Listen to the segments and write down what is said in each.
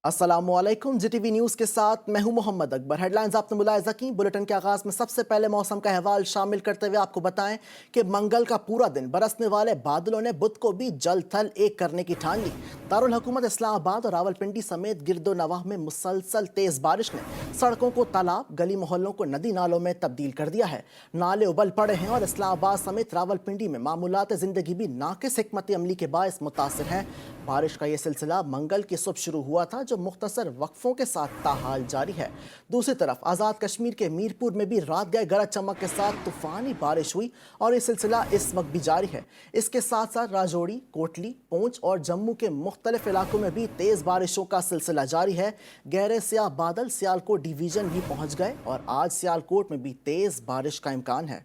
अस्सलाम वालेकुम। जीटीवी न्यूज़ के साथ मैं हूं मोहम्मद अकबर। हेडलाइंस आपने मुलाहिजा की। बुलेटिन के आगाज में सबसे पहले मौसम का अहवाल शामिल करते हुए आपको बताएं कि मंगल का पूरा दिन बरसने वाले बादलों ने बुध को भी जल थल एक करने की ठान ली। दारुल हुकूमत इस्लामाबाद और रावलपिंडी समेत गिरदो नवाह में मुसलसल तेज बारिश ने सड़कों को तालाब, गली मोहल्लों को नदी नालों में तब्दील कर दिया है। नाले उबल पड़े हैं और इस्लामाबाद समेत रावलपिंडी में मामूलात जिंदगी भी नाकिस हिकमत अमली के बायस मुतासिर है। बारिश का ये सिलसिला मंगल की सुबह शुरू हुआ था, जो मुख्तसर वक्फों के साथ ताहाल जारी है। दूसरी तरफ आज़ाद कश्मीर के मीरपुर में भी रात गए गरज चमक के साथ तूफानी बारिश हुई और ये सिलसिला इस वक्त भी जारी है। इसके साथ साथ राजौरी, कोटली, पूंछ और जम्मू के मुख्तलिफ इलाकों में भी तेज़ बारिशों का सिलसिला जारी है। गहरे स्याह बादल सियालकोट डिवीज़न भी पहुंच गए और आज सियालकोट में भी तेज़ बारिश का इम्कान है।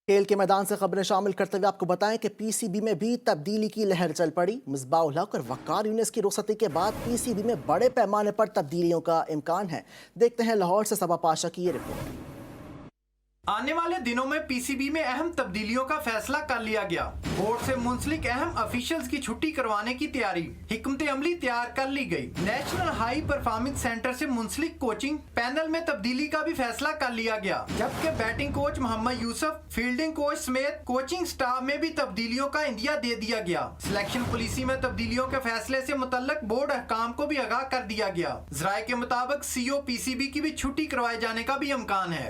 खेल के मैदान से खबरें शामिल करते हुए आपको बताएं कि पीसीबी में भी तब्दीली की लहर चल पड़ी। मिसबाह उल हक और वकार यूनिस की रुखसती के बाद पीसीबी में बड़े पैमाने पर तब्दीलियों का इम्कान है। देखते हैं लाहौर से सबा पाशा की ये रिपोर्ट। आने वाले दिनों में पीसीबी में अहम तब्दीलियों का फैसला कर लिया गया। बोर्ड से मुंसलिक अहम ऑफिशियल्स की छुट्टी करवाने की तैयारी, हिकमत अमली तैयार कर ली गई। नेशनल हाई परफॉर्मेंस सेंटर से मुंसलिक कोचिंग पैनल में तब्दीली का भी फैसला कर लिया गया, जबकि batting coach Mohammad Yousuf, fielding coach समेत कोचिंग स्टाफ में भी तब्दीलियों का इंदिया दे दिया गया। सिलेक्शन पॉलिसी में तब्दीलियों के फैसले से मुतल्लक बोर्ड अहकाम को भी आगाह कर दिया गया। जराये के मुताबिक सीओ पीसीबी की भी छुट्टी करवाए जाने का भी इम्कान है।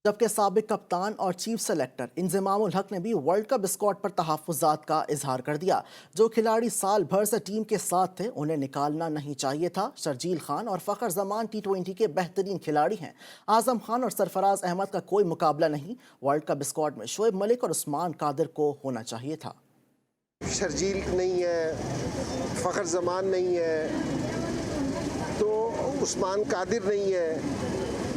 जबकि साबिक कप्तान और चीफ सेलेक्टर इंजमाम उल हक ने भी वर्ल्ड कप स्क्वाड पर तहफ़्फ़ुज़ात का इजहार कर दिया। जो खिलाड़ी साल भर से टीम के साथ थे उन्हें निकालना नहीं चाहिए था। शर्जील खान और फ़खर जमान T20 के बेहतरीन खिलाड़ी हैं। आज़म खान और सरफराज अहमद का कोई मुकाबला नहीं। वर्ल्ड कप स्क्वाड में शोएब मलिक और उस्मान कादिर को होना चाहिए था। शर्जील नहीं है, फ़खर जमान नहीं है, तो उस्मान कादिर नहीं है,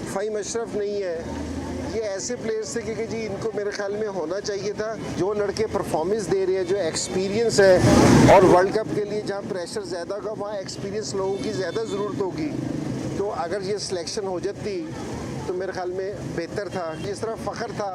फ़हीम अशरफ नहीं है। ये ऐसे प्लेयर्स थे कि जी इनको मेरे ख्याल में होना चाहिए था। जो लड़के परफॉर्मेंस दे रहे हैं, जो एक्सपीरियंस है, और वर्ल्ड कप के लिए जहाँ प्रेशर ज़्यादा होगा वहाँ एक्सपीरियंस लोगों की ज़्यादा ज़रूरत होगी। तो अगर ये सिलेक्शन हो जाती तो मेरे ख्याल में बेहतर था। जिस तरह फ़खर था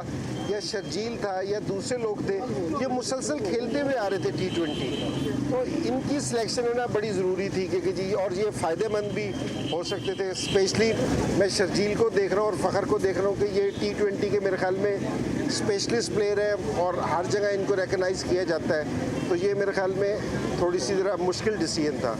या शर्जील था या दूसरे लोग थे, ये मुसलसल खेलते हुए आ रहे थे T20, तो इनकी सिलेक्शन होना बड़ी ज़रूरी थी क्योंकि जी, और ये फ़ायदेमंद भी हो सकते थे। स्पेशली मैं शर्जील को देख रहा हूँ और फ़खर को देख रहा हूँ कि ये T20 के मेरे ख्याल में स्पेशलिस्ट प्लेयर है और हर जगह इनको रिकगनाइज़ किया जाता है। तो ये मेरे ख्याल में थोड़ी सी ज़रा मुश्किल डिसीजन था।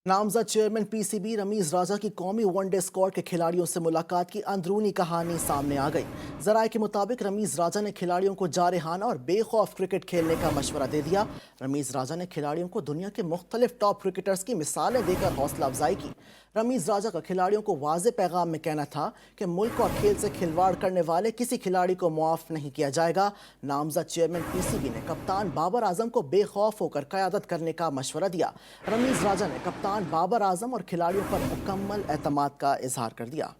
नामजद चेयरमैन पीसीबी रमीज राजा की कौमी वनडे स्क्वाड के खिलाड़ियों से मुलाकात की अंदरूनी कहानी सामने आ गई। जराये के मुताबिक रमीज राजा ने खिलाड़ियों को जारहाना और बेखौफ क्रिकेट खेलने का मशवरा दे दिया। रमीज राजा ने खिलाड़ियों को दुनिया के मुख्तलिफ टॉप क्रिकेटर्स की मिसालें देकर हौसला अफजाई की। रमीज राजा का खिलाड़ियों को वाज़े पैगाम में कहना था कि मुल्क और खेल से खिलवाड़ करने वाले किसी खिलाड़ी को मुआफ़ नहीं किया जाएगा। नामजद चेयरमैन पीसीबी ने कप्तान बाबर आजम को बेखौफ होकर क़यादत करने का मशवरा दिया। रमीज राजा ने कप्तान बाबर आजम और खिलाड़ियों पर मुकम्मल एतमाद का इजहार कर दिया।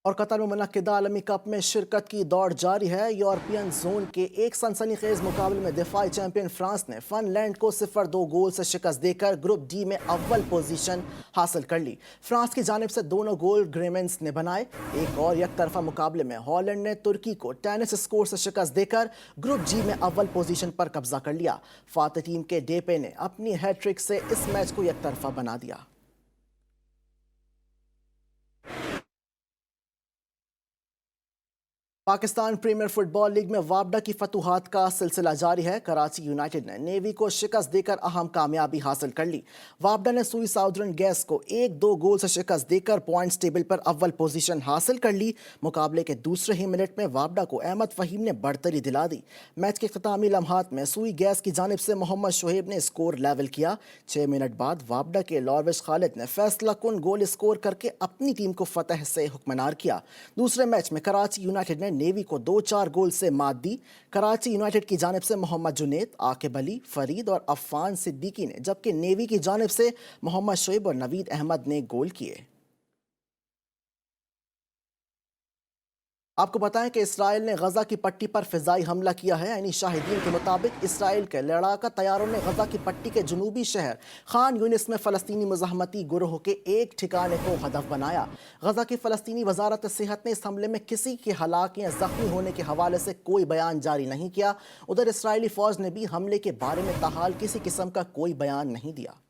और कतर में मुनक्किदा आलमी कप में शिरकत की दौड़ जारी है। यूरोपियन जोन के एक सनसनीखेज मुकाबले में दिफाई चैंपियन फ्रांस ने फिनलैंड को 0-2 गोल से शिकस्त देकर ग्रुप डी में अव्वल पोजीशन हासिल कर ली। फ्रांस की जानिब से दोनों गोल ग्रेमेंस ने बनाए। एक और एक तरफा मुकाबले में हॉलैंड ने तुर्की को टेनिस स्कोर से शिकस्त देकर ग्रुप जी में अव्वल पोजीशन पर कब्जा कर लिया। फातह टीम के डेपे ने अपनी हैट्रिक से इस मैच को एक तरफा बना दिया। पाकिस्तान प्रीमियर फुटबॉल लीग में वापडा की फतूहात का सिलसिला जारी है। कराची यूनाइटेड ने नेवी को शिकस्त देकर अहम कामयाबी हासिल कर ली। वापडा ने सुई साउदर्न गैस को 1-2 गोल से शिकस्त देकर पॉइंट्स टेबल पर अव्वल पोजीशन हासिल कर ली। मुकाबले के दूसरे ही मिनट में वापडा को अहमद फहीम ने बढ़तरी दिला दी। मैच के इख्तितामी लम्हात में सुई गैस की जानिब से मोहम्मद शोहेब ने स्कोर लेवल किया। 6 मिनट बाद वापडा के लॉर्विश खालिद ने फैसला कुन गोल स्कोर करके अपनी टीम को फतह से हुक्मनार किया। दूसरे मैच में कराची यूनाइटेड ने नेवी को 2-4 गोल से मात दी। कराची यूनाइटेड की जानिब से मोहम्मद जुनेद, आकिब अली, फरीद और अफ़ान सिद्दीकी ने, जबकि नेवी की जानिब से मोहम्मद शोएब और नवीद अहमद ने गोल किए। आपको बताएं कि इसराइल ने गजा की पट्टी पर फिजाई हमला किया है। यानी शाहिदीन के मुताबिक इसराइल के लड़ाका तैयारों ने गजा की पट्टी के जनूबी शहर खान यूनिस में फ़लस्तीनी मुज़ाहमती गुरोह के एक ठिकाने को हदफ बनाया। गजा की फ़लस्तीनी वजारत सेहत ने इस हमले में किसी के हलाक या ज़ख्मी होने के हवाले से कोई बयान जारी नहीं किया। उधर इसराइली फ़ौज ने भी हमले के बारे में ताहाल किसी किस्म का कोई बयान नहीं दिया।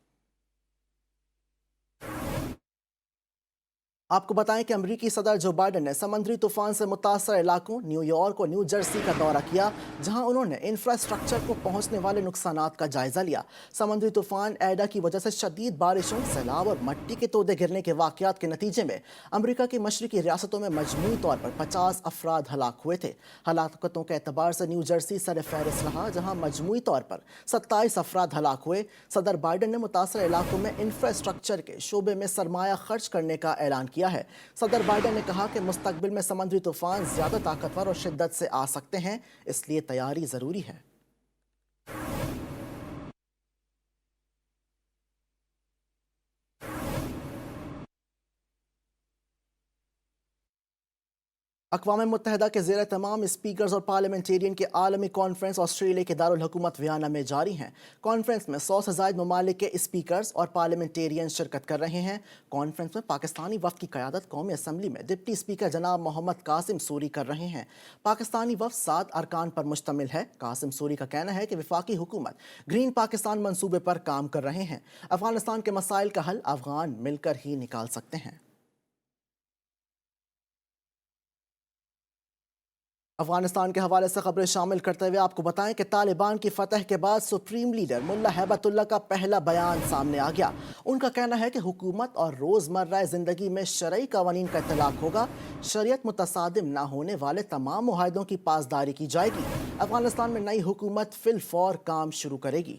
आपको बताएं कि अमेरिकी सदर जो बाइडन ने समुद्री तूफान से मुतासर इलाकों न्यूयॉर्क और न्यू जर्सी का दौरा किया, जहां उन्होंने इंफ्रास्ट्रक्चर को पहुंचने वाले नुकसानात का जायजा लिया। समुद्री तूफान एडा की वजह से शदीद बारिशों, सैलाब और मिट्टी के तोदे गिरने के वाकयात के नतीजे में अमेरिका की मशरकी रियासतों में मजमूई तौर पर 50 अफराद हलाक हुए थे। हलाकतों के एतबार से न्यू जर्सी सर फहरिस्त रहा, जहाँ मजमूई तौर पर 27 अफराद हलाक हुए। सदर बाइडन ने मुतासर इलाकों में इंफ्रास्ट्रक्चर के शोबे में सरमाया खर्च करने का ऐलान किया है। सदर बाइडन ने कहा कि मुस्तकबिल में समुद्री तूफान ज्यादा ताकतवर और शिद्दत से आ सकते हैं, इसलिए तैयारी जरूरी है। अक़वाम मुत्तहिदा के ज़ेर तमाम स्पीकर्स और पार्लियामेंटेरियन की आलमी कॉन्फ्रेंस ऑस्ट्रेलिया के दारुल हुकूमत वियना में जारी हैं। कॉन्फ्रेंस में 100 से ज़ायद ममालिक के स्पीकर्स और पार्लियामेंटेरियन शिरकत कर रहे हैं। कॉन्फ्रेंस में पाकिस्तानी वफ़द की क़यादत कौमी असम्बली में डिप्टी स्पीकर जनाब मोहम्मद कासिम सूरी कर रहे हैं। पाकिस्तानी वफ़द 7 अरकान पर मुश्तमिल है। कासिम सूरी का कहना है कि वफाकी हुकूमत ग्रीन पाकिस्तान मंसूबे पर काम कर रहे हैं। अफगानिस्तान के मसाइल का हल अफगान मिलकर ही निकाल सकते हैं। अफगानिस्तान के हवाले से खबरें शामिल करते हुए आपको बताएं कि तालिबान की फतह के बाद सुप्रीम लीडर मुल्ला हैबतुल्लाह का पहला बयान सामने आ गया। उनका कहना है कि हुकूमत और रोज़मर्रा ज़िंदगी में शरई कवानीन का इतलाक़ होगा। शरीयत मुतसादिम ना होने वाले तमाम मुआहदों की पासदारी की जाएगी। अफगानिस्तान में नई हुकूमत फिल फौर काम शुरू करेगी।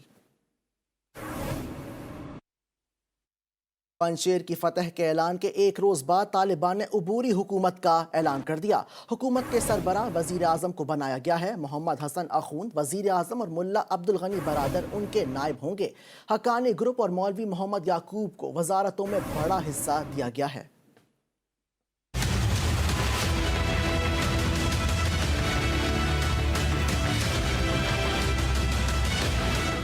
पंजशेर की फतह के ऐलान के एक रोज़ बाद तालिबान ने अबूरी हुकूमत का ऐलान कर दिया। हुकूमत के सरबराह वज़ीर आज़म को बनाया गया है। मोहम्मद हसन अखून वज़ीर आज़म और मुल्ला अब्दुल गनी बरादर उनके नायब होंगे। हक्कानी ग्रुप और मौलवी मोहम्मद याकूब को वजारतों में बड़ा हिस्सा दिया गया है।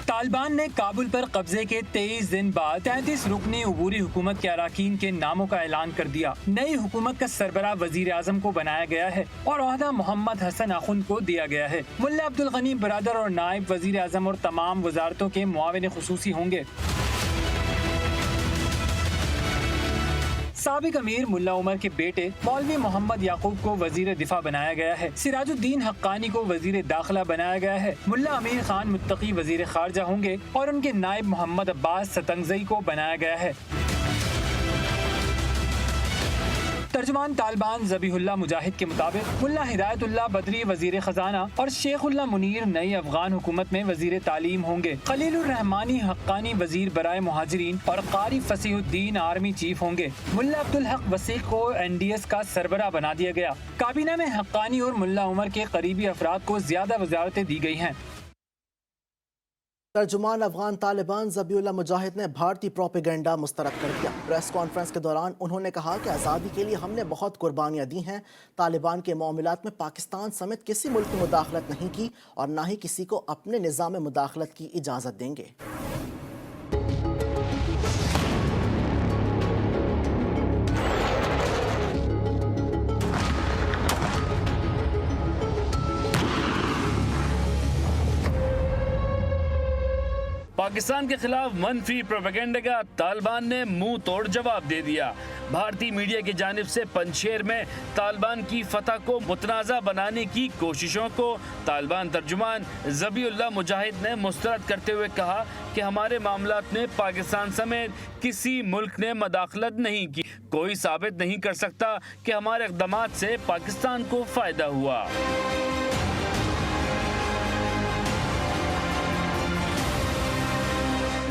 तालिबान ने काबुल पर कब्जे के 23 दिन बाद 33 रुकनी अबूरी हुकूमत के अरकान के नामों का ऐलान कर दिया। नई हुकूमत का सरबराह वजीर आजम को बनाया गया है और ओहदा मोहम्मद हसन अखुन को दिया गया है। मुल्ला अब्दुल गनी बरादर और नायब वजीर आजम और तमाम वजारतों के मुआविन खुसूसी होंगे। साबिक अमीर मुल्ला उमर के बेटे मौलवी मोहम्मद याकूब को वजीर दिफा बनाया गया है। सिराजुद्दीन हक्कानी को वजीर दाखिला बनाया गया है। मुल्ला अमीर खान मुत्तकी वजीर खारजा होंगे और उनके नायब मोहम्मद अब्बास सतंगजई को बनाया गया है। तर्जुमान तालिबान ज़बीहुल्लाह मुजाहिद के मुताबिक मुल्ला हिदायतुल्लाह बदरी वजीर खजाना और शेखुल्लाह मुनीर नई अफगान हुकूमत में वजीर तालीम होंगे। खलीलुर रहमानी हक्कानी वजीर बराए मुहाजिरीन और कारी फसीहुद्दीन आर्मी चीफ होंगे। मुल्ला अब्दुल हक वसीक को NDS का सरबराह बना दिया गया। काबीना में हक्कानी और मुल्ला उमर के करीबी अफराद को ज्यादा वजारतें दी गई हैं। तर्जुमान अफगान तालिबान ज़बीहुल्लाह मुजाहिद ने भारतीय प्रोपेगेंडा मुस्तरद कर दिया। प्रेस कॉन्फ्रेंस के दौरान उन्होंने कहा कि आज़ादी के लिए हमने बहुत कुर्बानियाँ दी हैं। तालिबान के मामलात में पाकिस्तान समेत किसी मुल्क की मुदाखलत नहीं की और ना ही किसी को अपने निज़ाम में मुदाखलत की इजाज़त देंगे। पाकिस्तान के खिलाफ मनफी प्रोपेगेंडा का तालिबान ने मुंह तोड़ जवाब दे दिया। भारतीय मीडिया की जानिब से पंजशेर में तालिबान की फतह को मुतनाज़ा बनाने की कोशिशों को तालिबान तर्जुमान ज़बीहुल्लाह मुजाहिद ने मुस्तरद करते हुए कहा कि हमारे मामलात में पाकिस्तान समेत किसी मुल्क ने मदाखलत नहीं की। कोई साबित नहीं कर सकता कि हमारे इक़दामात से पाकिस्तान को फ़ायदा हुआ।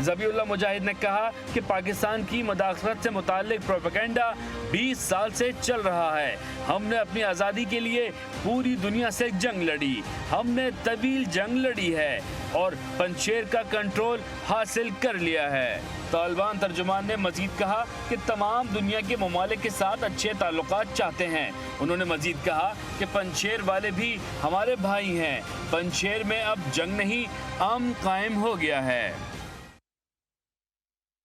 ज़बीहुल्लाह मुजाहिद ने कहा कि पाकिस्तान की मदाखलत से मुताल्लिक प्रोपेगेंडा 20 साल से चल रहा है। हमने अपनी आज़ादी के लिए पूरी दुनिया से जंग लड़ी, हमने तवील जंग लड़ी है और पंजशेर का कंट्रोल हासिल कर लिया है। तालिबान तर्जुमान ने मजीद कहा कि तमाम दुनिया के ममालिक के साथ अच्छे ताल्लुकात चाहते हैं। उन्होंने मजीद कहा कि पंजशेर वाले भी हमारे भाई हैं। पंजशेर में अब जंग नहीं, अमन कायम हो गया है।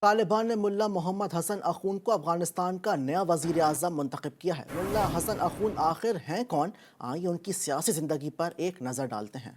तालिबान ने मुल्ला मोहम्मद हसन अखून को अफगानिस्तान का नया वजीर आज़म मुंतखब किया है। मुल्ला हसन अखून आखिर हैं कौन? आइए उनकी सियासी ज़िंदगी पर एक नज़र डालते हैं।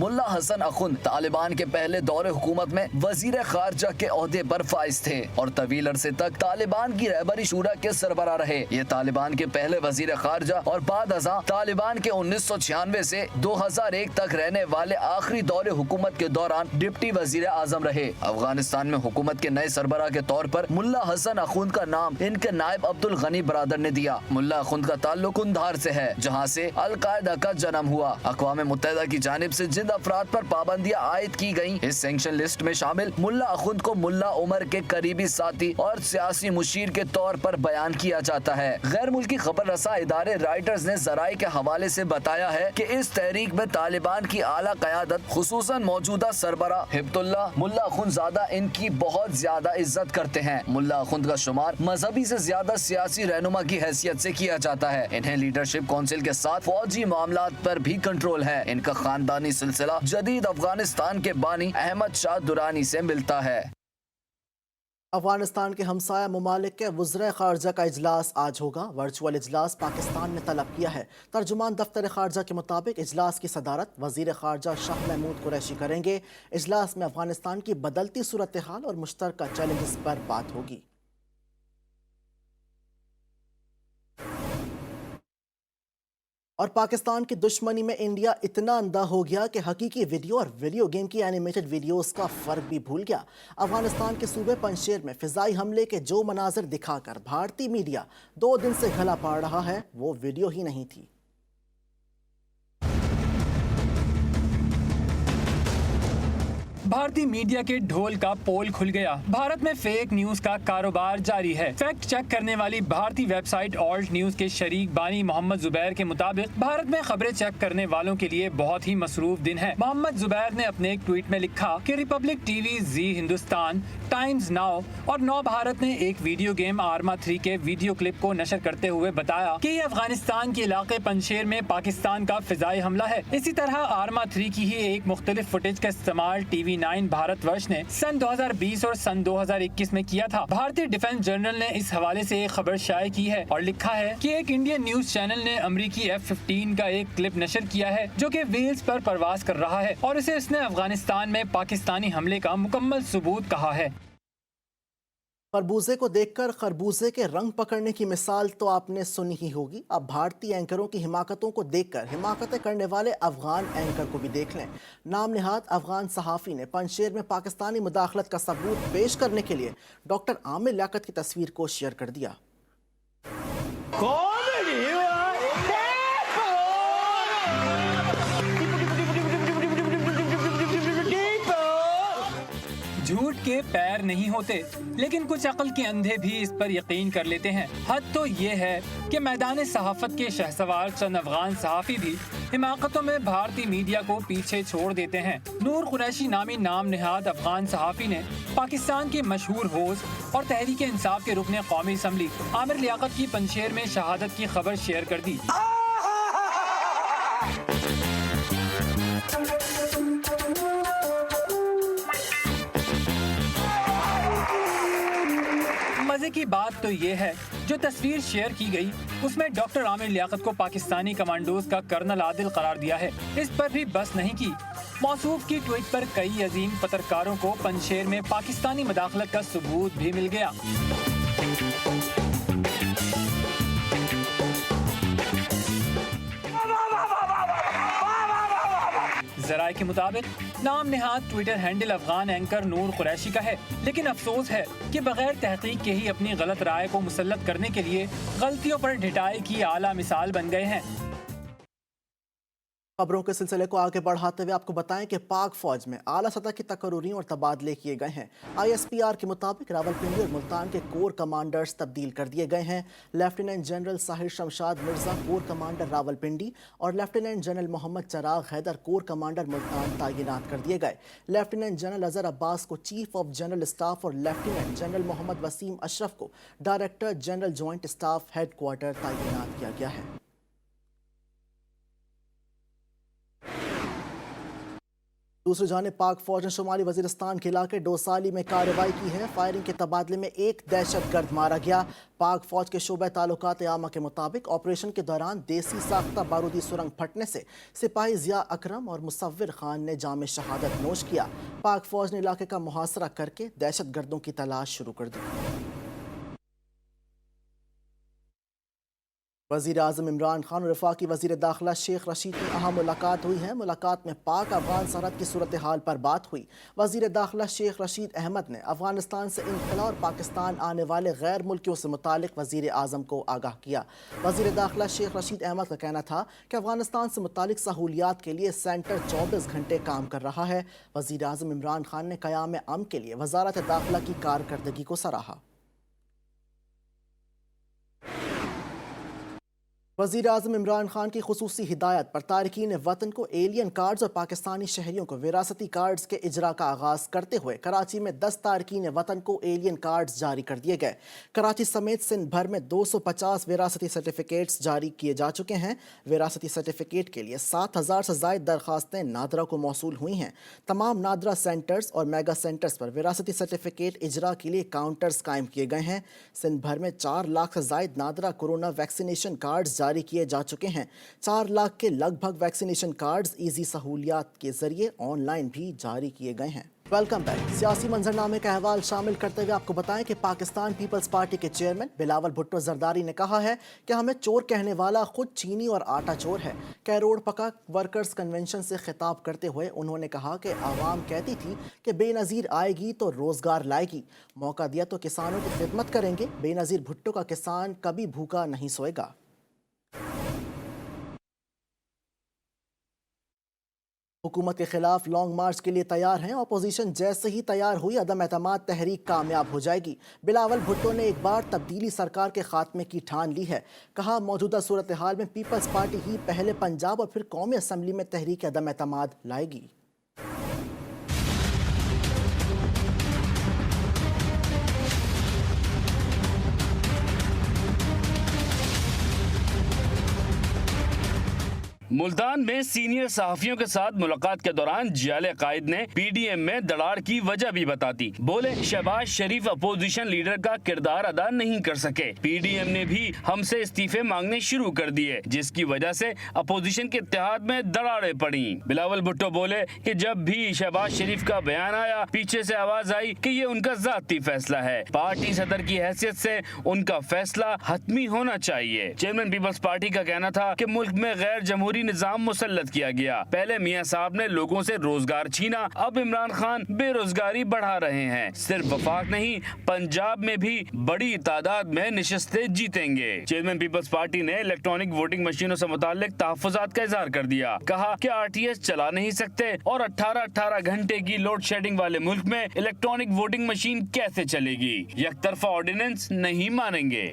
मुल्ला हसन अखुन तालिबान के पहले दौरे हुकूमत में वजीर खारजा के ओहदे पर फाइज थे और तवील अरसे तक तालिबान की रहबरी शूरा के सरबराह रहे। ये तालिबान के पहले वजीर खारजा और बाद अज़ा तालिबान के 1996 से 2001 तक रहने वाले आखिरी दौरे हुकूमत के दौरान डिप्टी वजीर आजम रहे। अफगानिस्तान में हुकूमत के नए सरबराह के तौर पर मुल्ला हसन अखुन का नाम इनके नायब अब्दुल गनी बरादर ने दिया। मुल्ला अखुन का ताल्लुक कुंधार से है, जहाँ से अल-कायदा का जन्म हुआ। अक़वाम मुत्तहिदा की जानिब से जिन अफराद पर पाबंदियां आयद की गयी, इस सैंक्शन लिस्ट में शामिल मुल्ला अखुंद को मुल्ला उमर के करीबी साथी और सियासी मुशीर के तौर पर बयान किया जाता है। गैर मुल्की खबर रसा इदारे राइटर्स ने ज़राए के हवाले से बताया है कि इस तहरीक में तालिबान की आला क़यादत खुसूसन मौजूदा सरबरा हिब्तुल्लाह मुल्ला अखुंदज़ादा इनकी बहुत ज्यादा इज्जत करते हैं। मुल्ला अखुंद का शुमार मजहबी से ज्यादा सियासी रहनुमा की हैसियत से किया जाता है। इन्हें लीडरशिप काउंसिल के साथ फौजी मामलात पर भी कंट्रोल है। इनका खानदानी सिलसिला जदीद अफगानिस्तान के बानी अहमद शाह दुरानी से मिलता है। अफगानिस्तान के हमसाया ममालिक के वज़ीर ख़ारजा का इजलास आज होगा। वर्चुअल इजलास पाकिस्तान ने तलब किया है। तर्जुमान दफ्तर ख़ारजा के मुताबिक इजलास की सदारत वज़ीर ख़ारजा शाह महमूद कुरैशी करेंगे। इजलास में अफगानिस्तान की बदलती सूरत हाल और मुश्तरका चैलेंजेस पर बात होगी। और पाकिस्तान की दुश्मनी में इंडिया इतना अंधा हो गया कि हकीकी वीडियो और वीडियो गेम की एनिमेटेड वीडियोस का फ़र्क भी भूल गया। अफगानिस्तान के सूबे पंजशेर में फ़िज़ाई हमले के जो मनाज़र दिखाकर भारतीय मीडिया 2 दिन से गला पाड़ रहा है, वो वीडियो ही नहीं थी। भारतीय मीडिया के ढोल का पोल खुल गया। भारत में फेक न्यूज का कारोबार जारी है। फैक्ट चेक करने वाली भारतीय वेबसाइट ऑल्ट न्यूज के शरीक बानी मोहम्मद जुबैर के मुताबिक भारत में खबरें चेक करने वालों के लिए बहुत ही मसरूफ दिन है। मोहम्मद जुबैर ने अपने एक ट्वीट में लिखा कि रिपब्लिक टीवी, जी हिंदुस्तान, टाइम्स नाउ और नौ भारत ने एक वीडियो गेम आर्मा 3 के वीडियो क्लिप को नशर करते हुए बताया कि ये अफगानिस्तान के इलाके पंजशेर में पाकिस्तान का फिजाई हमला है। इसी तरह आर्मा 3 की ही एक मुख्तलिफ फुटेज का इस्तेमाल TV9 भारतवर्ष ने सन 2020 और सन 2021 में किया था। भारतीय डिफेंस जर्नल ने इस हवाले से एक खबर शाये की है और लिखा है कि एक इंडियन न्यूज चैनल ने अमरीकी F-15 का एक क्लिप नशर किया है जो कि व्हील्स पर परवाज कर रहा है और इसे इसने अफगानिस्तान में पाकिस्तानी हमले का मुकम्मल सबूत कहा है। खरबूजे को देखकर खरबूजे के रंग पकड़ने की मिसाल तो आपने सुनी ही होगी। अब भारतीय एंकरों की हिमाकतों को देखकर हिमाकतें करने वाले अफगान एंकर को भी देख लें। नाम निहाद अफगान सहाफ़ी ने पंजशेर में पाकिस्तानी मुदाखलत का सबूत पेश करने के लिए डॉक्टर आमिर लियाकत की तस्वीर को शेयर कर दिया। झूठ के पैर नहीं होते, लेकिन कुछ अक्ल के अंधे भी इस पर यकीन कर लेते हैं। हद तो ये है कि मैदान सहाफत के शहसवार चंद अफगान सहाफ़ी भी हिमाकतों में भारतीय मीडिया को पीछे छोड़ देते हैं। नूर कुरैशी नामी नाम निहाद अफगान सहाफ़ी ने पाकिस्तान के मशहूर होस्ट और तहरीक इंसाफ के रुकने कौमी असम्बली आमिर लियाकत की पंजशेर में शहादत की खबर शेयर कर दी। मजे की बात तो ये है, जो तस्वीर शेयर की गई उसमें डॉक्टर आमिर लियाकत को पाकिस्तानी कमांडोज का कर्नल आदिल करार दिया है। इस पर भी बस नहीं की, मौसूफ की ट्वीट पर कई अजीम पत्रकारों को पंजशेर में पाकिस्तानी मुदाखलत का सबूत भी मिल गया। ज़राए के मुताबिक नाम निहाद ट्विटर हैंडल अफगान एंकर नूर कुरैशी का है, लेकिन अफसोस है कि बगैर तहकीक के ही अपनी गलत राय को मुसल्लत करने के लिए गलतियों पर ढिठाई की आला मिसाल बन गए हैं। खबरों के सिलसिले को आगे बढ़ाते हुए आपको बताएं कि पाक फौज में आला सतह की तकर्रुरी और तबादले किए गए हैं। ISPR के मुताबिक रावलपिंडी और मुल्तान के कोर कमांडर्स तब्दील कर दिए गए हैं। Lieutenant general Sahir Shamshad Mirza corps commander Rawalpindi और lieutenant general Mohammad Chiragh Haider corps commander Multan तैनात कर दिए गए। लेफ्टिनेंट जनरल अजहर अब्बास को चीफ ऑफ जनरल स्टाफ और लेफ्टिनेंट जनरल मोहम्मद वसीम अशरफ को director general joint staff headquarter तैनात किया गया है। दूसरी जानिब पाक फौज ने शुमाली वजीरिस्तान के इलाके डोसाली में कार्रवाई की है। फायरिंग के तबादले में एक दहशतगर्द मारा गया। पाक फौज के शोबे ताल्लुकात आमा के मुताबिक ऑपरेशन के दौरान देसी साख्ता बारूदी सुरंग फटने से सिपाही जिया अकरम और मुसव्विर खान ने जाम शहादत नोश किया। पाक फौज ने इलाके का मुहासरा करके दहशतगर्दों की तलाश शुरू कर दी। वज़ीर आज़म इमरान खान और वफाकी वज़ीर दाखिला शेख रशीद की अहम मुलाकात हुई है। मुलाकात में पाक अफगान सरहद की सूरत हाल पर बात हुई। वज़ीर दाखिला शेख रशीद अहमद ने अफगानिस्तान से इनखला और पाकिस्तान आने वाले गैर मुल्कियों से मुतालिक वज़ीर आज़म को आगाह किया। वज़ीर दाखिला शेख रशीद अहमद का कहना था कि अफगानिस्तान से मुतालिक सहूलियात के लिए सेंटर 24 घंटे काम कर रहा है। वज़ीर आज़म इमरान खान ने क़याम अमन के लिए वज़ारत दाखिला की कारकर्दगी को सराहा। वज़ीर आज़म इमरान खान की खुसूसी हिदायत पर तारकीन वतन को एलियन कार्ड्स और पाकिस्तानी शहरियों को विरासती कार्ड्स के इजरा का आगाज़ करते हुए कराची में 10 तारकीन वतन को एलियन कार्ड्स जारी कर दिए गए। कराची समेत सिंध भर में 250 विरासती सर्टिफिकेट्स जारी किए जा चुके हैं। विरासती सर्टिफिकेट के लिए 7000 से ज़ायद दरख्वास्तें नादरा को मौसूल हुई हैं। तमाम नादरा सेंटर्स और मेगा सेंटर्स पर विरासती सर्टिफिकेट इजरा के लिए काउंटर्स कायम किए गए हैं। सिंध भर में 4 लाख से ज़ायद नादरा कोरोना वैक्सीनेशन कार्ड्स जारी किए जा चुके हैं। 4 लाख के लगभग वैक्सीनेशन कार्ड्स इजी सहूलियात के जरिए ऑनलाइन भी जारी किए गए हैं। Welcome back. सियासी मंजरनामे का अहवाल शामिल करते हुए आपको बताएं कि पाकिस्तान पीपल्स पार्टी के चेयरमैन बिलावल भुट्टो जरदारी ने कहा है कि हमें चोर कहने वाला खुद चीनी और आटा चोर है। कैरोड़ पका वर्कर्स कन्वेंशन से खिताब करते हुए उन्होंने कहा कि आवाम कहती थी कि बेनज़ीर आएगी तो रोजगार लाएगी, मौका दिया तो किसानों की खिदमत करेंगे। बेनज़ीर भुट्टो का किसान कभी भूखा नहीं सोएगा। हुकूमत के खिलाफ लॉन्ग मार्च के लिए तैयार हैं। अपोजिशन जैसे ही तैयार हुई अदम एतमाद तहरीक कामयाब हो जाएगी। बिलावल भुट्टो ने एक बार तब्दीली सरकार के खात्मे की ठान ली है। कहा मौजूदा सूरत हाल में पीपल्स पार्टी ही पहले पंजाब और फिर कौमी असम्बली में तहरीक अदम एतमाद लाएगी। मुल्तान में सीनियर सहाफियों के साथ मुलाकात के दौरान जियाले कायद ने PDM में दरार की वजह भी बताती। बोले शहबाज शरीफ अपोजिशन लीडर का किरदार अदा नहीं कर सके। PDM ने भी हमसे इस्तीफे मांगने शुरू कर दिए, जिसकी वजह से अपोजिशन के इत्तेहाद में दरारें पड़ी। बिलावल भुट्टो बोले कि जब भी शहबाज शरीफ का बयान आया पीछे से आवाज आई कि ये उनका जाती फैसला है। पार्टी सदर की हैसियत से उनका फैसला हतमी होना चाहिए। चेयरमैन पीपल्स पार्टी का कहना था कि मुल्क में गैर जमहूरी निजाम मुसल्लत किया गया। पहले मियां साहब ने लोगों से रोजगार छीना, अब इमरान खान बेरोजगारी बढ़ा रहे हैं। सिर्फ वफाक नहीं, पंजाब में भी बड़ी तादाद में निशस्तें जीतेंगे। चेयरमैन पीपल्स पार्टी ने इलेक्ट्रॉनिक वोटिंग मशीनों से मुताल्लिक तहफ्फुज़ात का इजहार कर दिया। कहा कि RTS चला नहीं सकते और 18-18 घंटे की लोड शेडिंग वाले मुल्क में इलेक्ट्रॉनिक वोटिंग मशीन कैसे चलेगी। यकतरफा ऑर्डिनेंस नहीं मानेंगे।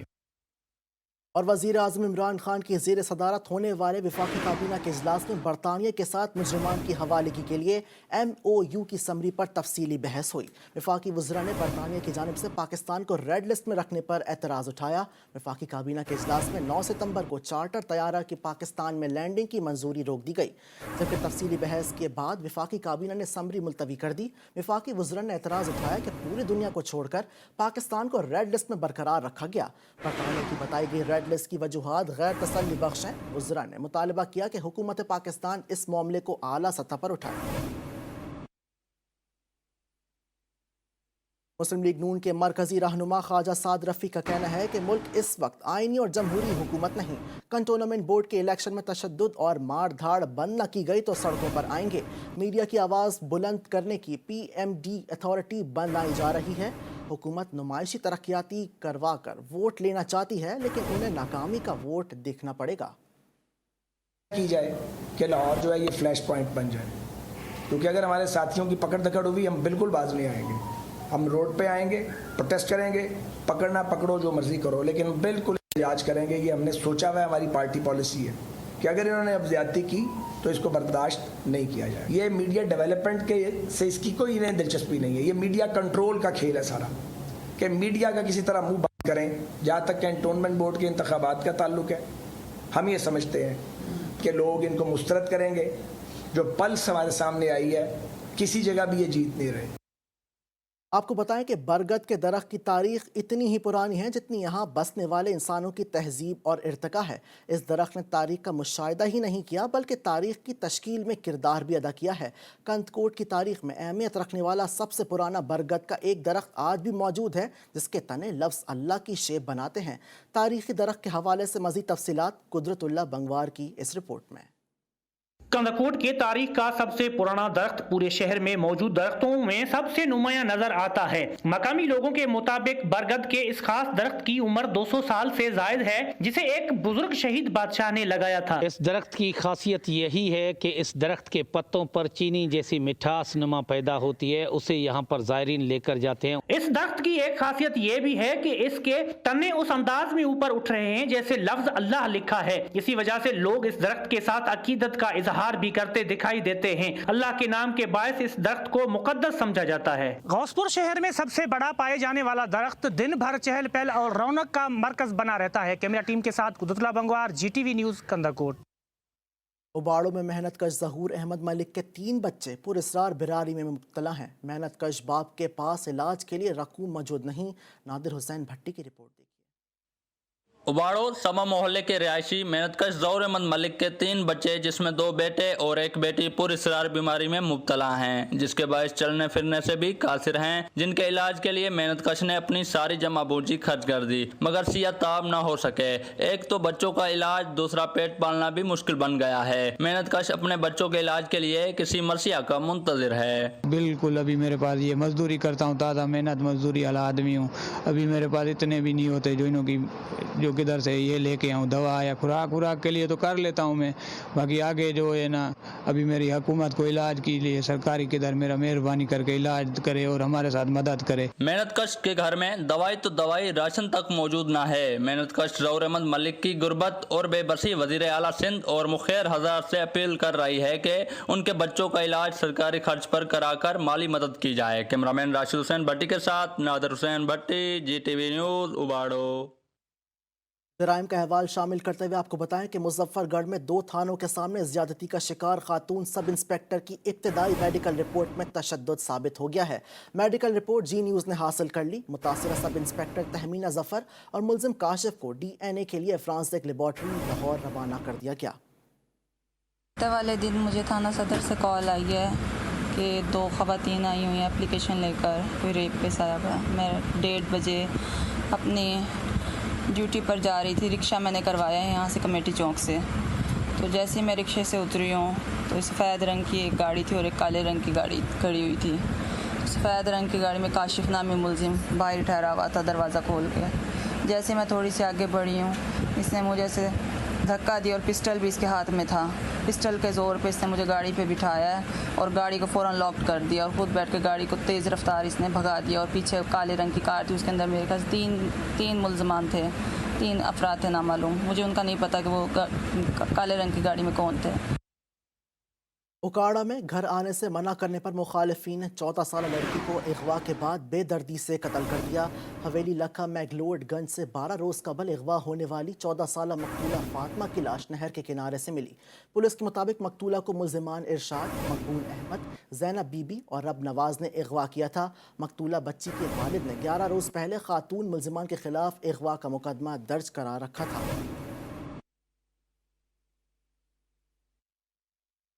और वज़ीर आज़म इमरान खान की ज़ेर सदारत होने वाले वफाकी काबीना के इजलास में बरतानिया के साथ मुजरिमान की हवालगी के लिए MOU की समरी पर तफसीली बहस हुई। वफाकी वज़रा ने बरतानिया की जानिब से पाकिस्तान को रेड लिस्ट में रखने पर एतराज़ उठाया। वफाकी काबीना के इजलास में 9 सितंबर को चार्टर तैयारा की पाकिस्तान में लैंडिंग की मंजूरी रोक दी गई। जबकि तफसीली बहस के बाद वफाकी काबीना ने समरी मुलतवी कर दी। वफाकी वज़रा ने एतराज़ उठाया कि पूरी दुनिया को छोड़कर पाकिस्तान को रेड लिस्ट में बरकरार रखा गया। बरतानिया की बताई गई रेड लिस्ट की वजूहात गैर तसल्ली बख्श हैं। वज़रा ने मुतालबा किया कि हुकूमत पाकिस्तान इस मामले को आला सतह पर उठाए। मुस्लिम लीग नून के मरकजी रहनुमा ख्वाजा साद रफ़ी का कहना है कि मुल्क इस वक्त आइनी और जमहूरी हुकूमत नहीं। कंटोनमेंट बोर्ड के इलेक्शन में तशद्दुद और मार धाड़ बंद न की गई तो सड़कों पर आएंगे। मीडिया की आवाज़ बुलंद करने की PMD अथॉरिटी बनाई जा रही है। हुकूमत नुमाइशी तरक्याती करवा कर वोट लेना चाहती है, लेकिन उन्हें नाकामी का वोट देखना पड़ेगा। کی جائے کہ لاہور جو ہے یہ فلیش پوائنٹ بن جائے، کیونکہ اگر ہمارے ساتھیوں کی پکڑ دکڑ ہوئی ہم بالکل باز نہیں آئیں گے. ہم روڈ پہ آئیں گے، پروٹیسٹ کریں گے، پکڑنا پکڑو جو مرضی کرو، لیکن بالکل احتجاج کریں گے. یہ ہم نے سوچا ہوا ہے، ہماری پارٹی پالیسی ہے کہ اگر انہوں نے اب زیادتی کی تو اس کو برداشت نہیں کیا جائے. یہ میڈیا ڈیولپمنٹ کے سے اس کی کوئی انہیں دلچسپی نہیں ہے. یہ میڈیا کنٹرول کا کھیل ہے سارا، کہ میڈیا کا کسی طرح منہ بند کریں. جہاں تک کہ انٹونمنٹ بورڈ کے انتخابات کا تعلق ہے، ہم یہ سمجھتے ہیں کہ لوگ ان کو مسترد کریں گے. جو پلس ہمارے سامنے آئی ہے، کسی جگہ بھی یہ جیت نہیں رہے. آپ کو بتائیں کہ برگد کے درخت کی تاریخ اتنی ہی پرانی ہے جتنی یہاں بسنے والے انسانوں کی تہذیب اور ارتقا ہے. اس درخت نے تاریخ کا مشاہدہ ہی نہیں کیا بلکہ تاریخ کی تشکیل میں کردار بھی ادا کیا ہے. کنت کوٹ کی تاریخ میں اہمیت رکھنے والا سب سے پرانا برگد کا ایک درخت آج بھی موجود ہے جس کے تنے لفظ اللہ کی شیپ بناتے ہیں. تاریخی درخت کے حوالے سے مزید تفصیلات قدرت اللہ بنگوار کی اس رپورٹ میں. کندکوٹ کے تاریخ کا سب سے پرانا درخت پورے شہر میں موجود درختوں میں سب سے نمایاں نظر آتا ہے. مقامی لوگوں کے مطابق برگد کے اس خاص درخت کی عمر 200 سال سے زائد ہے جسے ایک بزرگ شہید بادشاہ نے لگایا تھا. اس درخت کی خاصیت یہی ہے کہ اس درخت کے پتوں پر چینی جیسی مٹھاس نما پیدا ہوتی ہے. اسے یہاں پر زائرین لے کر جاتے ہیں. اس درخت کی ایک خاصیت یہ بھی ہے کہ اس کے تنے اس انداز میں اوپر اٹھ رہے ہیں جیسے لفظ اللہ لکھا ہے. اسی وجہ سے لوگ اس درخت کے ساتھ عقیدت کا اظہار بھی کرتے دکھائی دیتے ہیں. اللہ کے نام کے باعث اس درخت کو مقدس سمجھا جاتا ہے. غوث پور شہر میں سب سے بڑا پائے جانے والا درخت دن بھر چہل پہل اور رونق کا مرکز بنا رہتا ہے. کیمرہ ٹیم کے ساتھ قدرت اللہ بنگوار، جی ٹی وی نیوز، کندرکوٹ. اباڑوں میں محنت کش ظہور احمد ملک کے 3 بچے پراسرار بیماری میں مبتلا ہیں. محنت کش باپ کے پاس علاج کے لیے رقوم موجود نہیں. نادر حسین بھٹی کی رپورٹ دیکھیے. اباڑو سما محلے کے رہائشی محنت کش ظہور احمد ملک کے 3 بچے جس میں 2 بیٹے اور 1 بیٹی پراسرار بیماری میں مبتلا ہیں جس کے باعث چلنے پھرنے سے بھی قاصر ہیں، جن کے علاج کے لیے محنت کش نے اپنی ساری جمع پونجی خرچ کر دی مگر سیاہ تاب نہ ہو سکے. ایک تو بچوں کا علاج، دوسرا پیٹ پالنا بھی مشکل بن گیا ہے. محنت کش اپنے بچوں کے علاج کے لیے کسی مرثیہ کا منتظر ہے. بالکل ابھی میرے پاس یہ مزدوری کرتا ہوں، تازہ محنت مزدوری والا آدمی ہوں. ابھی میرے پاس اتنے بھی نہیں ہوتے جو انہوں کی جو کدھر سے یہ لے کے آؤں دوا یا خوراک کے لیے تو کر لیتا ہوں میں. باقی آگے جو ہے نا ابھی میری حکومت کو علاج کے لیے سرکاری کدھر میرا مہربانی کر کے علاج کرے اور ہمارے ساتھ مدد کرے. محنت کش کے گھر میں دوائی تو دوائی راشن تک موجود نہ ہے. محنت کش ظہور احمد ملک کی غربت اور بے بسی وزیر اعلیٰ سندھ اور مخیر حضرات سے اپیل کر رہی ہے کہ ان کے بچوں کا علاج سرکاری خرچ پر کرا کر مالی مدد کی جائے. کیمرامین راشد حسین بھٹی کے ساتھ نادر حسین بھٹی، جی ٹی وی نیوز، اباڑو. جرائم کا احوال شامل کرتے ہوئے آپ کو بتائیں کہ مظفر گڑھ میں 2 تھانوں کے سامنے زیادتی کا شکار خاتون سب انسپیکٹر کی ابتدائی میڈیکل رپورٹ میں تشدد ثابت ہو گیا ہے. میڈیکل رپورٹ جی نیوز نے حاصل کر لی. متاثرہ سب انسپیکٹر تہمینہ ظفر اور ملزم کاشف کو ڈی این اے کے لیے فرانسک لیبارٹری لاہور روانہ کر دیا گیا. والے دن مجھے تھانہ صدر سے کال آئی ہے کہ 2 خواتین آئی ہوئی ہیں اپلیکیشن لے کر کوئی ریپ کیس آیا ہوا ہے. میں 1:30 بجے اپنی ڈیوٹی پر جا رہی تھی. رکشہ میں نے کروایا ہے یہاں سے کمیٹی چوک سے. تو جیسے ہی میں رکشے سے اتری ہوں تو سفید رنگ کی ایک گاڑی تھی اور ایک کالے رنگ کی گاڑی کھڑی ہوئی تھی. سفید رنگ کی گاڑی میں کاشف نامی ملزم باہر ٹھہرا ہوا تھا دروازہ کھول کے. جیسے میں تھوڑی سی آگے بڑھی ہوں اس نے مجھے سے دھکا دیا اور پسٹل بھی اس کے ہاتھ میں تھا. پسٹل کے زور پہ اس نے مجھے گاڑی پہ بٹھایا ہے اور گاڑی کو فوراً لاک کر دیا اور خود بیٹھ کے گاڑی کو تیز رفتار اس نے بھگا دیا. اور پیچھے کالے رنگ کی کار تھی، اس کے اندر میرے پاس 3 ملزمان تھے، 3 افراد تھے نامعلوم. مجھے ان کا نہیں پتا کہ وہ کالے رنگ کی گاڑی میں کون تھے. اکاڑا میں گھر آنے سے منع کرنے پر مخالفین نے 14 سالہ لڑکی کو اغوا کے بعد بے دردی سے قتل کر دیا. حویلی لکھا میگلوڈ گنج سے 12 روز قبل اغوا ہونے والی 14 سالہ مقتولہ فاطمہ کی لاش نہر کے کنارے سے ملی. پولیس کے مطابق مقتولہ کو ملزمان ارشاد، مقبول احمد، زینب بی بی اور رب نواز نے اغوا کیا تھا. مقتولہ بچی کے والد نے 11 روز پہلے خاتون ملزمان کے خلاف اغوا کا مقدمہ درج کرا رکھا تھا.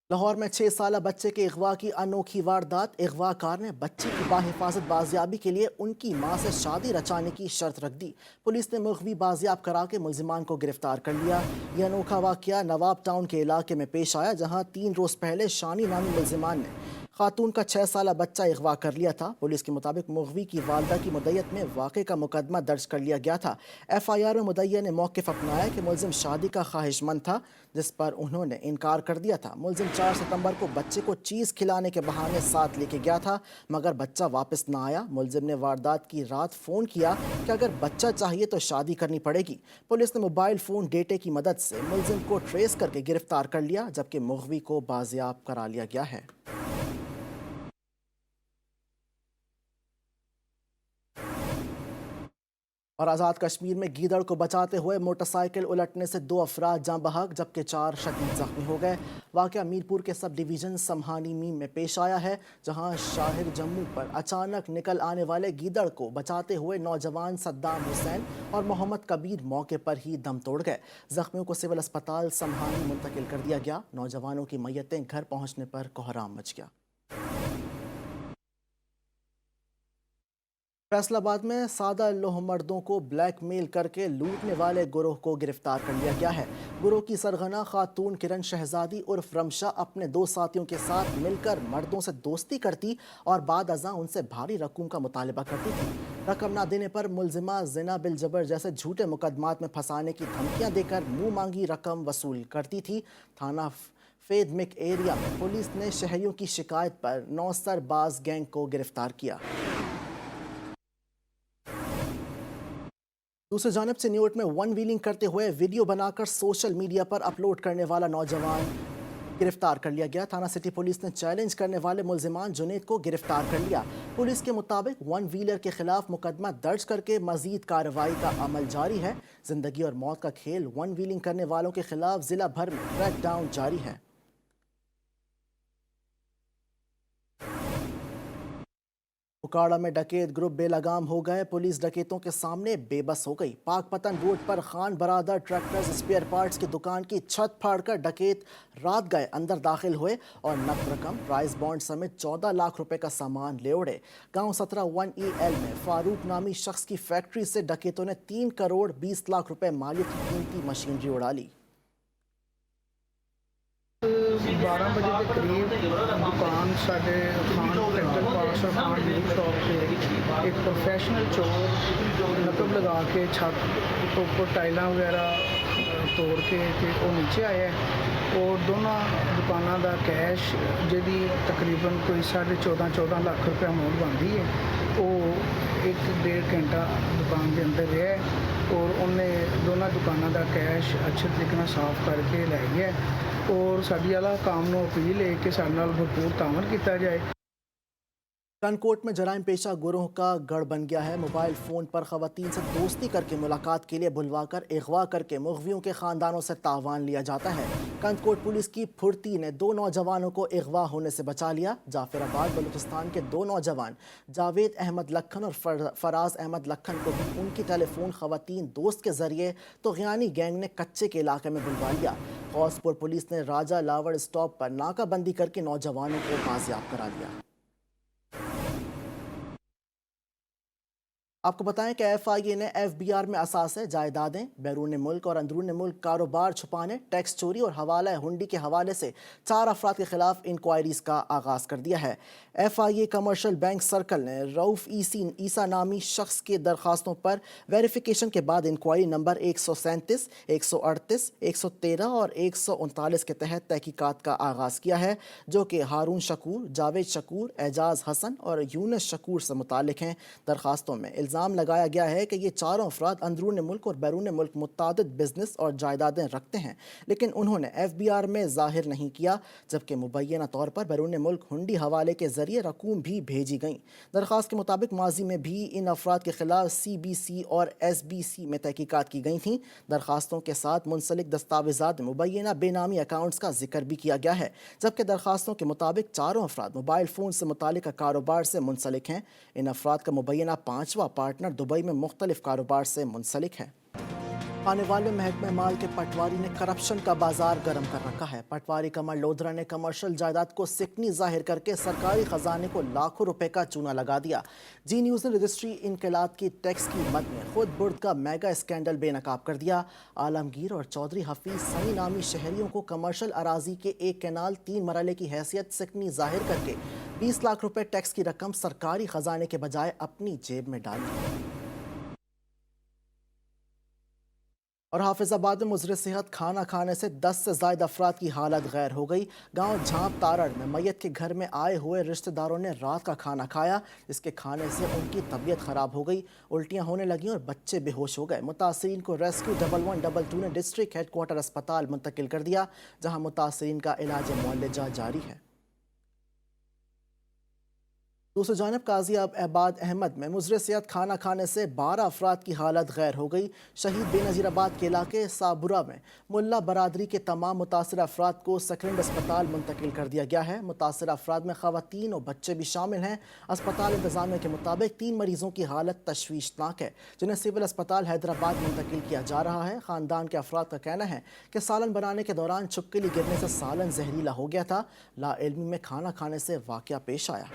لاہور میں 6 سالہ بچے کے اغوا کی انوکھی واردات. اغوا کار نے بچی کی باحفاظت بازیابی کے لیے ان کی ماں سے شادی رچانے کی شرط رکھ دی. پولیس نے مغوی بازیاب کرا کے ملزمان کو گرفتار کر لیا. یہ انوکھا واقعہ نواب ٹاؤن کے علاقے میں پیش آیا جہاں 3 روز پہلے شانی نامی ملزمان نے खातून का 6 साला बच्चा अगवा कर लिया था। पुलिस के मुताबिक मुग़वी की वालदा की मुद्दत में वाक़े का मुकदमा दर्ज कर लिया गया था। FIR में मुद्दइया ने मौक़िफ़ अपनाया कि मुलजिम शादी का ख्वाहिशमंद था, जिस पर उन्होंने इनकार कर दिया था। मुलजिम 4 सितंबर को बच्चे को चीज़ खिलाने के बहाने साथ लेके गया था, मगर बच्चा वापस ना आया। मुलजिम ने वारदात की रात फ़ोन किया कि अगर बच्चा चाहिए तो शादी करनी पड़ेगी। पुलिस ने मोबाइल फ़ोन डेटे की मदद से मुलजिम को ट्रेस करके गिरफ्तार कर लिया, जबकि मुग़वी को बाजियाब करा लिया गया है। और आज़ाद कश्मीर में गीदड़ को बचाते हुए मोटरसाइकिल उलटने से 2 अफराद जाँ बहक जबकि 4 शदीद ज़ख्मी हो गए। वाक़या मीरपुर के सब डिवीज़न समहानी मीम में पेश आया है, जहां शाहिर जम्मू पर अचानक निकल आने वाले गीदड़ को बचाते हुए नौजवान सद्दाम हुसैन और मोहम्मद कबीर मौके पर ही दम तोड़ गए। ज़ख्मियों को सिविल अस्पताल समहानी मुंतकिल कर दिया गया। नौजवानों की मैयतें घर पहुँचने पर कोहराम मच गया। फैसलाबाद में सादा लोह मर्दों को ब्लैकमेल करके लूटने वाले गिरोह को गिरफ्तार कर लिया गया है। गिरोह की सरगना खातून किरण शहजादी उर्फ रमशा अपने 2 साथियों के साथ मिलकर मर्दों से दोस्ती करती और बाद अज़ां उनसे भारी रकम का मुतालबा करती थी। रकम ना देने पर मुलजिमा ज़िना बिल जबर जैसे झूठे मुकदमात में फंसाने की धमकियां देकर मुंह मांगी रकम वसूल करती थी। थाना फेदमिक एरिया में पुलिस ने शहरियों की शिकायत पर 9 सरबाज गैंग को गिरफ्तार किया। दूसरी जानिब से न्यूयॉर्क में वन व्हीलिंग करते हुए वीडियो बनाकर सोशल मीडिया पर अपलोड करने वाला नौजवान गिरफ्तार कर लिया गया। थाना सिटी पुलिस ने चैलेंज करने वाले मुलजिमान जुनैद को गिरफ्तार कर लिया। पुलिस के मुताबिक वन व्हीलर के खिलाफ मुकदमा दर्ज करके मजीद कार्रवाई का अमल जारी है। जिंदगी और मौत का खेल वन व्हीलिंग करने वालों के खिलाफ जिला भर में क्रैकडाउन जारी है। उकाड़ा में डकैत ग्रुप बेलगाम हो गए। पुलिस डकैतों के सामने बेबस हो गई। पाकपतन रोड पर Khan Baradar tractors spare parts की दुकान की छत फाड़कर डकैत रात गए अंदर दाखिल हुए और नकद रकम, प्राइस बॉन्ड समेत 14 लाख रुपए का सामान ले उड़े। गांव 17-1EL में फारूक नामी शख्स की फैक्ट्री से डकैतों ने 3 करोड़ 20 लाख रुपए मालियत की कीमती मशीनरी उड़ा ली। 12 बजे के करीब दुकान साढ़े खान ट्रैक्टर पार्ट्स और खान मीट शॉप पे एक प्रोफेशनल चोर नकब लगा के छत तो ऊपर टाइलां वगैरह तोड़ के वो नीचे आया और दोनों दुकानों का कैश जिहदी तकरीबन कोई 14.5 लाख रुपए अमाउंट बनती है वो 1-1.5 घंटा दुकान के अंदर रहा और उन्हें दोनों दुकानों का कैश अच्छे तरीके साफ करके लै गया और साडी वाला काम नूं अपील है कि साडे नाल भरपूर तामन किया जाए। कनकोट में जराइम पेशा गिरोह का गढ़ बन गया है। मोबाइल फ़ोन पर ख़वातीन से दोस्ती करके मुलाकात के लिए बुलवाकर अगवा करके मुग़वियों के ख़ानदानों से तावान लिया जाता है। कनकोट पुलिस की फुर्ती ने 2 नौजवानों को अगवा होने से बचा लिया। जाफराबाद बलूचिस्तान के 2 नौजवान जावेद अहमद लखन और फराज अहमद लखन को भी उनकी टेलीफोन ख़वातीन दोस्त के ज़रिए तोग़यानी गैंग ने कच्चे के इलाके में बुलवा लिया। गौसपुर पुलिस ने राजा लावड़ स्टॉप पर नाकाबंदी करके नौजवानों को बाजियाब करा लिया। आपको बताएं कि FIA ने FBR में असासे, जायदादें, बैरून मुल्क और अंदरून मुल्क कारोबार छुपाने, टैक्स चोरी और हवाला हुंडी के हवाले से 4 अफराद के खिलाफ इंक्वायरीज का आगाज़ कर दिया है। FIA कमर्शियल बैंक सर्कल ने रऊफ ईसा नामी शख्स के दरखास्तों पर वेरिफिकेशन के बाद इंक्वायरी नंबर 137, 138, 113 और 139 के तहत तहकीकात का आगाज़ किया है, जो कि हारून शकूर, जावेद शकूर, एजाज हसन और यूनस शकूर से मुतालिक हैं। दरखास्तों में इल्ज़ाम लगाया गया है कि ये चारों अफराद अंदरून मुल्क और बैरून मुल्क मुतादिद बिजनेस और जायदादें रखते हैं, लेकिन उन्होंने FBR में ज़ाहिर नहीं किया, जबकि मुबैना तौर पर बैरून मुल्क हुंडी हवाले के ज़रिए रकूम भी भेजी गई। दरख्वास्त के मुताबिक माजी में भी इन अफराद के खिलाफ CBC और SBC में तहकीकात की गई थीं। दरख्वास्तों के साथ मुंसलिक दस्तावेज़ात मुबैना बेनामी अकाउंट्स का जिक्र भी किया गया है, जबकि दरख्वास्तों के मुताबिक चारों अफराद मोबाइल फ़ोन से मुतालिक कारोबार से मुंसलिक हैं। इन अफराद का मुबैना 5वां पार्टनर दुबई में मुख्तलिफ कारोबार से मुंसलिक है। आने वाले महकमे माल के पटवारी ने करप्शन का बाजार गर्म कर रखा है। पटवारी कमर लोधरा ने कमर्शियल जायदाद को सिकनी जाहिर करके सरकारी खजाने को लाखों रुपए का चूना लगा दिया। जी न्यूज़ ने रजिस्ट्री इनकलाब की टैक्स की मद में खुद बुर्द का मेगा स्कैंडल बेनकाब कर दिया। आलमगीर और चौधरी हफीज सनी नामी शहरियों को कमर्शियल अराजी के एक कैनाल 3 मरहले की हैसियत सिकनी जाहिर करके 20 लाख रुपए टैक्स की रकम सरकारी खजाने के बजाय अपनी जेब में डाल दी। और हाफिजाबाद में मुजर सेहत खाना खाने से 10 से ज्यादा अफराद की हालत गैर हो गई। गांव झांप तारड़ में मैयत के घर में आए हुए रिश्तेदारों ने रात का खाना खाया, जिसके खाने से उनकी तबीयत खराब हो गई, उल्टियां होने लगीं और बच्चे बेहोश हो गए। मुतासरीन को रेस्क्यू 1122 ने डिस्ट्रिक्ट हेडक्वार्टर अस्पताल मुंतकिल कर दिया, जहां मुतासरीन का इलाज मुआलजा जारी है। दूसरी जानब काजी आबाद अहमद में मुजर सेहत खाना खाने से 12 अफराद की हालत गैर हो गई। शहीद बेनज़ीराबाद के इलाके साबुरा में मुल्ला बरादरी के तमाम मुतासर अफराद को सेकेंड अस्पताल मुंतकिल कर दिया गया है। मुतासर अफराद में ख़वातीन और बच्चे भी शामिल हैं। अस्पताल इंतज़ामिया के मुताबिक 3 मरीज़ों की हालत तशवीशनाक है, जिन्हें सिविल अस्पताल हैदराबाद मुंतकिल किया जा रहा है। ख़ानदान के अफराद का कहना है कि सालन बनाने के दौरान छुपकली गिरने से सालन जहरीला हो गया था। लाइल्मी में खाना खाने से वाक़या पेश आया।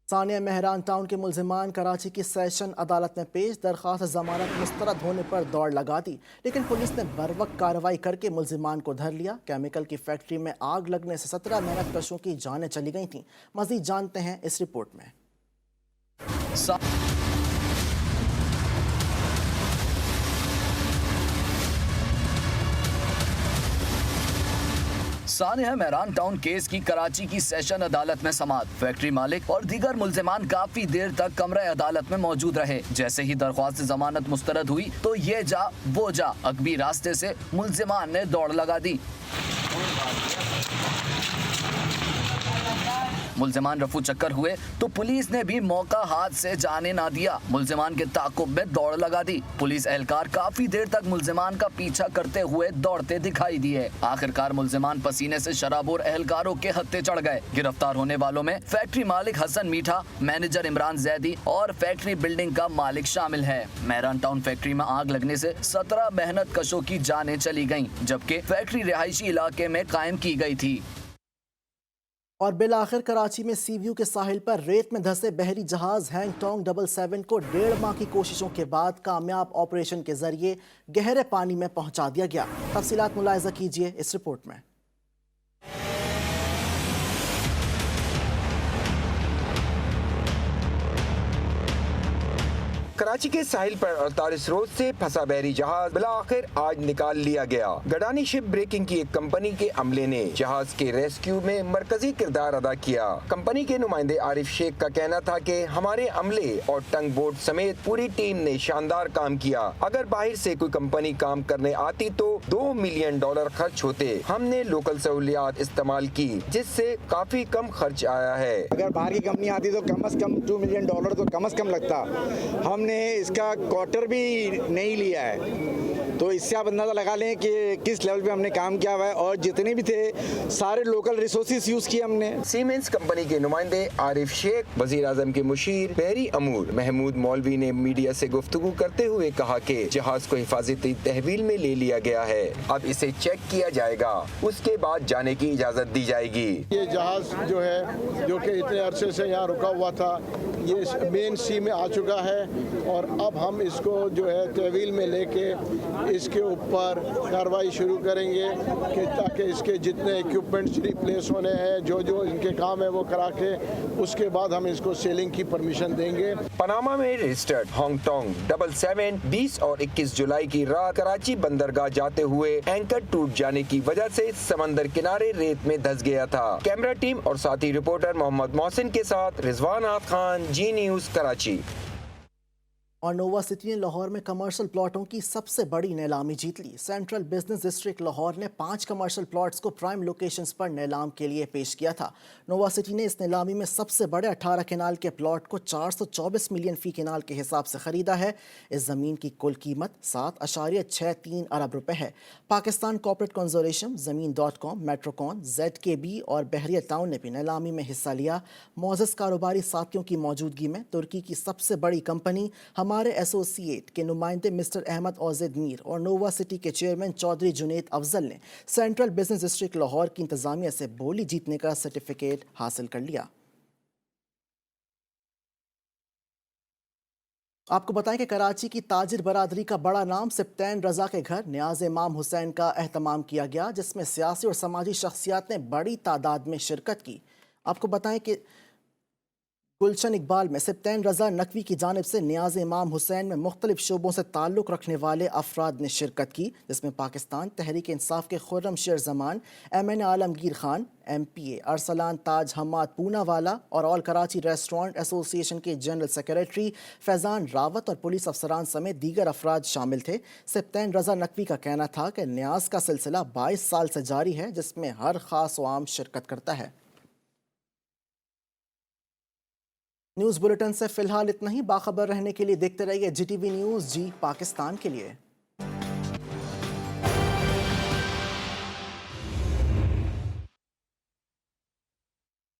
सानिया मेहरान टाउन के मुल्जिमान कराची की सेशन अदालत में पेश, दरख्वास्त जमानत मुस्तरद होने पर दौड़ लगा दी, लेकिन पुलिस ने बरवक्त कार्रवाई करके मुल्जिमान को धर लिया। केमिकल की फैक्ट्री में आग लगने से 17 मेहनत कशों की जानें चली गई थीं। मजीद जानते हैं इस रिपोर्ट में। सानिया मेहरान टाउन केस की कराची की सेशन अदालत में समाअत। फैक्ट्री मालिक और दीगर मुल्जिमान काफी देर तक कमरे अदालत में मौजूद रहे। जैसे ही दरख्वास्त जमानत मुस्तरद हुई तो ये जा वो जा अकबी रास्ते से मुल्जिमान ने दौड़ लगा दी। मुल्जिमान रफू चक्कर हुए तो पुलिस ने भी मौका हाथ से जाने ना दिया, मुल्जिमान के ताक़ुब में दौड़ लगा दी। पुलिस एहलकार काफी देर तक मुल्जिमान का पीछा करते हुए दौड़ते दिखाई दिए। आखिरकार मुल्जिमान पसीने से शराबोर एहलकारों के हत्थे चढ़ गए। गिरफ्तार होने वालों में फैक्ट्री मालिक हसन मीठा, मैनेजर इमरान जैदी और फैक्ट्री बिल्डिंग का मालिक शामिल है। मेहरान टाउन फैक्ट्री में आग लगने से 17 मेहनत कशों की जानें चली गयी, जबकि फैक्ट्री रिहायशी इलाके में कायम की गई थी। और बिलाखिर कराची में सी व्यू के साहिल पर रेत में धंसे बहरी जहाज हैंगटोंग 77 को 1.5 माह की कोशिशों के बाद कामयाब ऑपरेशन के जरिए गहरे पानी में पहुंचा दिया गया। तफसीलात मुलाहिजा कीजिए इस रिपोर्ट में। कराची के साहिल पर 48 रोज से फंसा बहरी जहाज बिलाखिर आज निकाल लिया गया। गडानी शिप ब्रेकिंग की एक कंपनी के अमले ने जहाज के रेस्क्यू में मरकजी किरदार अदा किया। कंपनी के नुमाइंदे आरिफ शेख का कहना था कि हमारे अमले और टंग बोट समेत पूरी टीम ने शानदार काम किया। अगर बाहर से कोई कंपनी काम करने आती तो $2 मिलियन खर्च होते। हमने लोकल सहूलियात इस्तेमाल की, जिससे काफी कम खर्च आया है। अगर बाहर की कंपनी आती तो कम से कम $2 मिलियन तो कम से कम लगता। हमने इसका क्वार्टर भी नहीं लिया है, तो इससे आप अंदाजा लगा लें कि किस लेवल पे हमने काम किया हुआ है। और जितने भी थे सारे लोकल रिसोर्सेज यूज किए हमने। सीमेंस कंपनी के नुमाइंदे आरिफ शेख, वजीर आजम के मुशीर पेरी अमूर महमूद मौलवी ने मीडिया से गुफ्तगू करते हुए कहा कि जहाज को हिफाजती तहवील में ले लिया गया है, अब इसे चेक किया जाएगा, उसके बाद जाने की इजाजत दी जाएगी। ये जहाज जो है, जो कि इतने अरसे से यहाँ रुका हुआ था, ये मेन सी में आ चुका है और अब हम इसको जो है तहवील में लेके इसके ऊपर कार्रवाई शुरू करेंगे कि ताकि इसके जितने इक्विपमेंट्स रिप्लेस होने हैं, जो जो इनके काम है वो करा के उसके बाद हम इसको सेलिंग की परमिशन देंगे। पनामा में रजिस्टर्ड हैंगटोंग 77 20 और 21 जुलाई की रात कराची बंदरगाह जाते हुए एंकर टूट जाने की वजह से समंदर किनारे रेत में धंस गया था। कैमरा टीम और साथी रिपोर्टर मोहम्मद मोहसिन के साथ रिजवान आत खान, जी न्यूज कराची। और नोवा सिटी ने लाहौर में कमर्शियल प्लॉटों की सबसे बड़ी नीलामी जीत ली। सेंट्रल बिजनेस डिस्ट्रिक्ट लाहौर ने 5 कमर्शियल प्लॉट्स को प्राइम लोकेशंस पर नीलाम के लिए पेश किया था। नोवा सिटी ने इस नीलामी में सबसे बड़े 18 केनाल के प्लॉट को 424 मिलियन फी केनाल के हिसाब से खरीदा है। इस जमीन की कुल कीमत 7.63 अरब रुपए है। पाकिस्तान कॉर्पोरेट कंजर्वेशन, ज़मीन.com, मेट्रोकॉन, ZKB और बहरिया टाउन ने भी नीलामी में हिस्सा लिया। मोअज़्ज़ज़ कारोबारी साथियों की मौजूदगी में तुर्की की सबसे बड़ी कंपनी हमारे एसोसिएट के नुमाइंदे मिस्टर अहमद औज़ेद मीर और नोवा सिटी के चेयरमैन चौधरी जुनेद अफजल ने सेंट्रल बिजनेस डिस्ट्रिक्ट लाहौर की इंतजामिया से बोली जीतने का सर्टिफिकेट हासिल कर लिया। आपको बताएं कि कराची की ताजिर बरादरी का बड़ा नाम सिप्तैन रजा के घर नियाज इमाम हुसैन का एहतमाम किया गया, जिसमें सियासी और समाजी शख्सियात ने बड़ी तादाद में शिरकत की। आपको बताएं कि गुलशन इकबाल में सिप्तैन रजा नकवी की जानिब से नियाज इमाम हुसैन में मुख्तलिफ शोबों से ताल्लुक़ रखने वाले अफराद ने शिरकत की, जिसमें पाकिस्तान तहरीक इंसाफ के खुर्रम शेर जमान, MN आलमगीर खान, MPA अरसलान ताज हमाद पूनावाला और ऑल कराची रेस्टोरेंट एसोसिएशन के जनरल सेक्रेटरी फैज़ान रावत और पुलिस अफसरान समेत दीगर अफराद शामिल थे। सिप्तैन रजा नकवी का कहना था कि न्याज का सिलसिला 22 साल से जारी है, जिसमें हर खास व आम शिरकत करता है। न्यूज़ बुलेटिन से फिलहाल इतना ही। बाखबर रहने के लिए देखते रहिए GTV न्यूज़, जी पाकिस्तान के लिए।